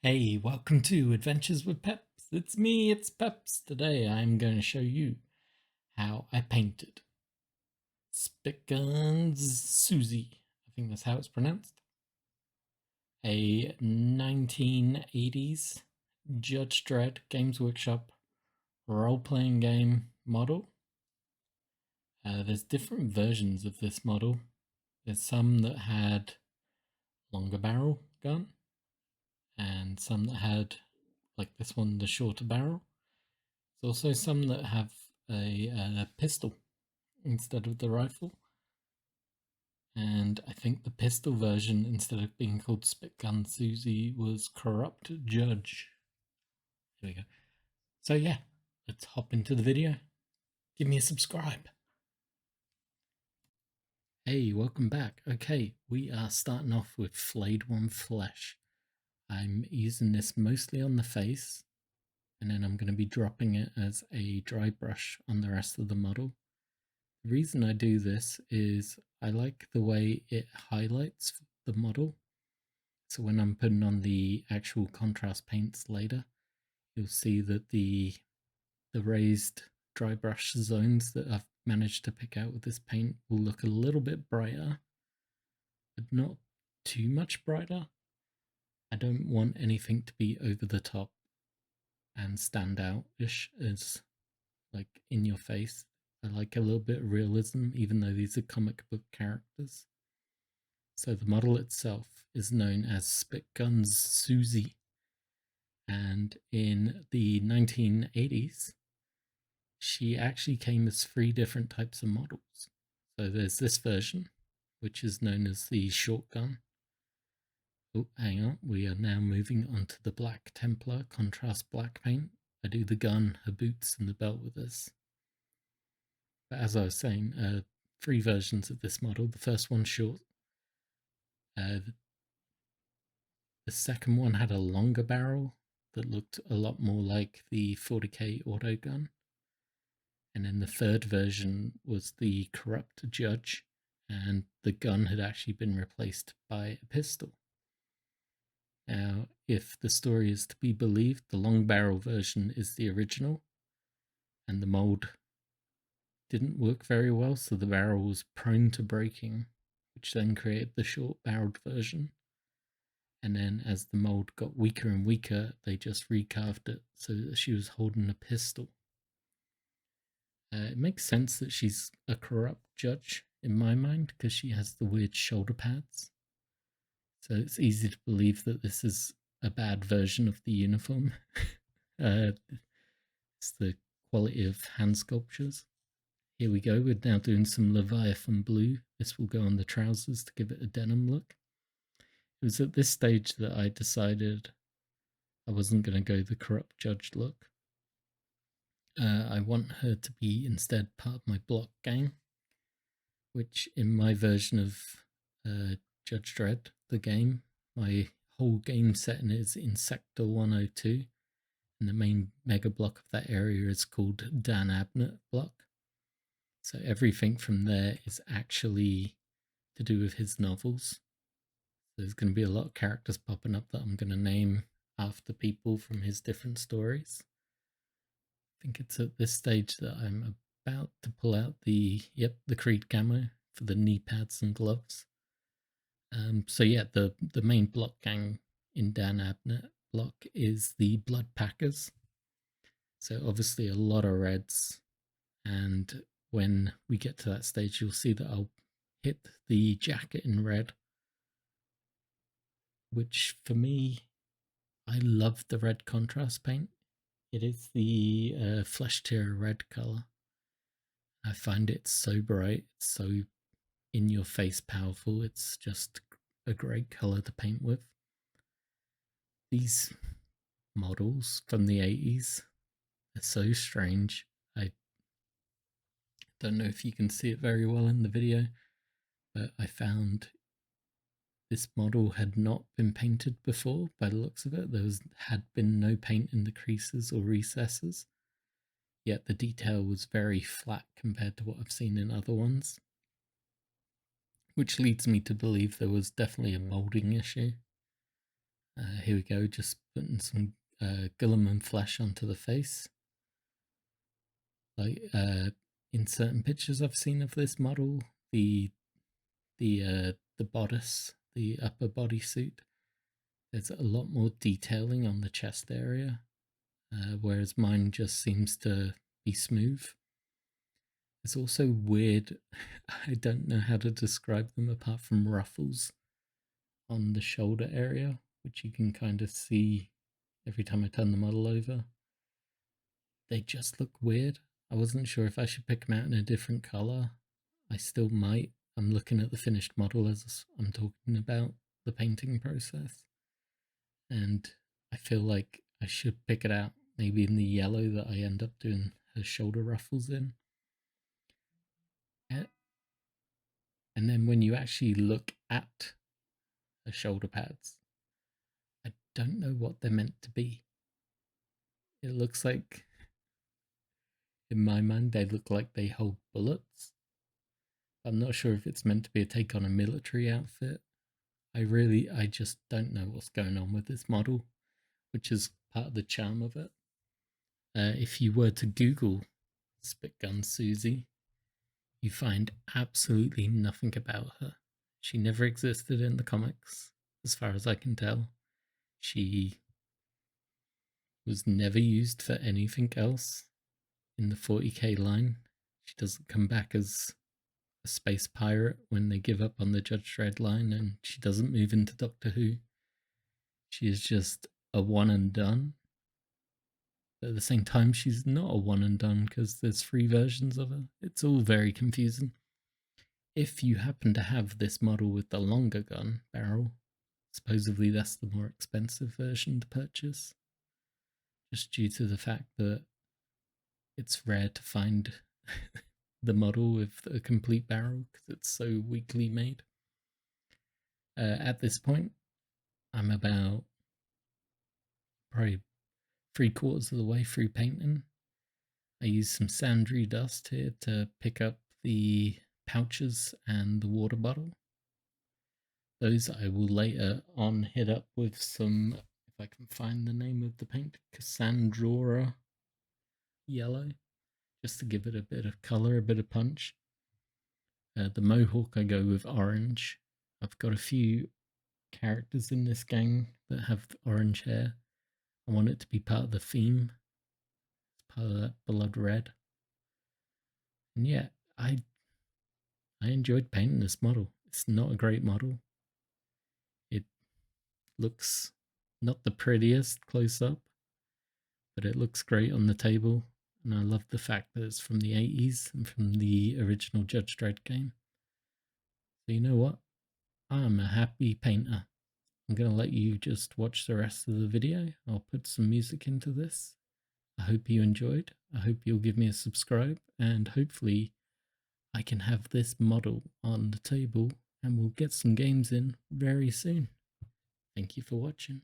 Hey, welcome to Adventures with Peps. It's me, it's Peps. Today I'm going to show you how I painted Spitgun Suzi. I think that's how it's pronounced. A 1980s Judge Dredd Games Workshop role-playing game model. There's different versions of this model. There's some that had longer barrel gun, and some that had, like this one, the shorter barrel. There's also some that have a pistol instead of the rifle. And I think the pistol version, instead of being called Spitgun Suzi, was Corrupt Judge. Here we go. So yeah, let's hop into the video. Give me a subscribe. Hey, welcome back. Okay, we are starting off with Flayed One Flesh. I'm using this mostly on the face, and then I'm going to be dropping it as a dry brush on the rest of the model. The reason I do this is I like the way it highlights the model. So when I'm putting on the actual contrast paints later, you'll see that the raised dry brush zones that I've managed to pick out with this paint will look a little bit brighter, but not too much brighter. I don't want anything to be over the top and stand out-ish as like in your face. I like a little bit of realism, even though these are comic book characters. So the model itself is known as Spitgun Suzi, and in the 1980s, she actually came as 3 different types of models. So there's this version, which is known as the shotgun. Oh, hang on, we are now moving on to the black Templar contrast black paint. I do the gun, her boots, and the belt with this. But as I was saying, 3 versions of this model. The first one short. The second one had a longer barrel that looked a lot more like the 40k auto gun. And then the third version was the Corrupt Judge, and the gun had actually been replaced by a pistol. Now, if the story is to be believed, the long barrel version is the original, and the mold didn't work very well, so the barrel was prone to breaking, which then created the short barreled version. And then as the mold got weaker and weaker, they just recarved it so that she was holding a pistol. It makes sense that she's a corrupt judge in my mind because she has the weird shoulder pads. So it's easy to believe that this is a bad version of the uniform. It's the quality of hand sculptures. Here we go, we're now doing some Leviathan Blue. This will go on the trousers to give it a denim look. It was at this stage that I decided I wasn't going to go the corrupt judge look. I want her to be instead part of my block gang, which in my version of Judge Dredd, the game, my whole game setting is in Sector 102, and the main mega block of that area is called Dan Abnett Block. So everything from there is actually to do with his novels. There's going to be a lot of characters popping up that I'm going to name after people from his different stories. I think it's at this stage that I'm about to pull out the Creed camo for the knee pads and gloves. So yeah, the main block gang in Dan Abnett Block is the Blood Packers. So obviously a lot of reds, and when we get to that stage, you'll see that I'll hit the jacket in red, which for me, I love the red contrast paint. It is the flesh tear red color. I find it so bright, so in your face powerful. It's just a great color to paint with. These models from the 80s are so strange. I don't know if you can see it very well in the video, but I found this model had not been painted before by the looks of it. Had been no paint in the creases or recesses, yet the detail was very flat compared to what I've seen in other ones, which leads me to believe there was definitely a molding issue. Here we go, just putting some Gulliman flesh onto the face. Like in certain pictures I've seen of this model, the bodice, the upper bodysuit, there's a lot more detailing on the chest area, whereas mine just seems to be smooth. It's also weird, I don't know how to describe them apart from ruffles on the shoulder area, which you can kind of see every time I turn the model over. They just look weird. I wasn't sure if I should pick them out in a different color. I still might. I'm looking at the finished model as I'm talking about the painting process. And I feel like I should pick it out maybe in the yellow that I end up doing her shoulder ruffles in. And then when you actually look at her shoulder pads, I don't know what they're meant to be. It looks like, in my mind, they look like they hold bullets. I'm not sure if it's meant to be a take on a military outfit. I just don't know what's going on with this model, which is part of the charm of it. If you were to Google Spitgun Suzi, you find absolutely nothing about her. She never existed in the comics, as far as I can tell. She was never used for anything else in the 40k line. She doesn't come back as a space pirate when they give up on the Judge Dredd line, and she doesn't move into Doctor Who. She is just a one and done. But at the same time, she's not a one and done because there's 3 versions of her. It's all very confusing. If you happen to have this model with the longer gun barrel, supposedly that's the more expensive version to purchase, just due to the fact that it's rare to find the model with a complete barrel because it's so weakly made. At this point, I'm about probably 3/4 of the way through painting. I used some Sandry dust here to pick up the pouches and the water bottle. Those I will later on hit up with some, if I can find the name of the paint, Cassandra yellow, just to give it a bit of colour, a bit of punch. The mohawk I go with orange. I've got a few characters in this gang that have orange hair. I want it to be part of the theme. It's part of that blood red. And yeah, I enjoyed painting this model. It's not a great model. It looks not the prettiest close up, but it looks great on the table. And I love the fact that it's from the 80s and from the original Judge Dredd game. So you know what? I'm a happy painter. I'm going to let you just watch the rest of the video. I'll put some music into this. I hope you enjoyed. I hope you'll give me a subscribe, and hopefully I can have this model on the table and we'll get some games in very soon. Thank you for watching.